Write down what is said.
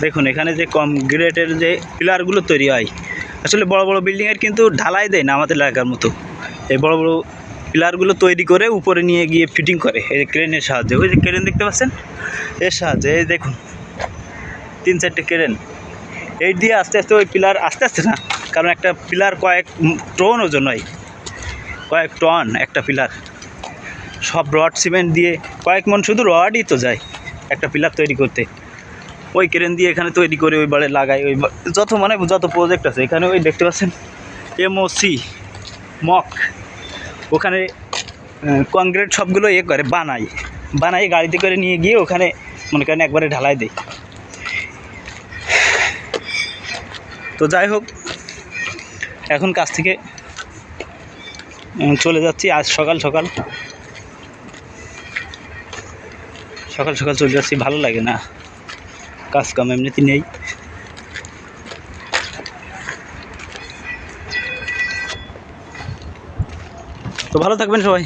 দেখুন এখানে যে কংক্রিটের যে পিলারগুলো তৈরি হয়, আসলে বড় বড় বিল্ডিংয়ের কিন্তু ঢালাই দেয় না আমাদের এলাকার মতো। এই বড় বড় পিলারগুলো তৈরি করে উপরে নিয়ে গিয়ে ফিটিং করে এই ক্রেনের সাহায্যে। ওই যে ক্রেন দেখতে পাচ্ছেন, এর সাহায্যে এই দেখুন 3-4টে ক্রেন, এই দিয়ে আস্তে আস্তে ওই পিলার, আস্তে আস্তে না, কারণ একটা পিলার কয়েক টন ওজন হয়, কয়েক টন একটা পিলার। সব রড সিমেন্ট দিয়ে কয়েক মন শুধু রডই তো যায় একটা পিলার তৈরি করতে। ওই ক্রেন দিয়ে এখানে তৈরি করে ওই বারে লাগায়। ওই যত মানে যত প্রজেক্ট আছে এখানে, ওই দেখতে পাচ্ছেন MOC মক, ওখানে কংক্রিট সবগুলো করে বানাই গাড়িতে করে নিয়ে গিয়ে ওখানে মনে করেন একবারে ঢালাই দেয়। তো যাই হোক, এখন কাজ থেকে চলে যাচ্ছি। আজ সকাল সকাল চলে যাচ্ছি, ভালো লাগে না, কাজ কাম এমনিতে নেই। তো ভালো থাকবেন সবাই।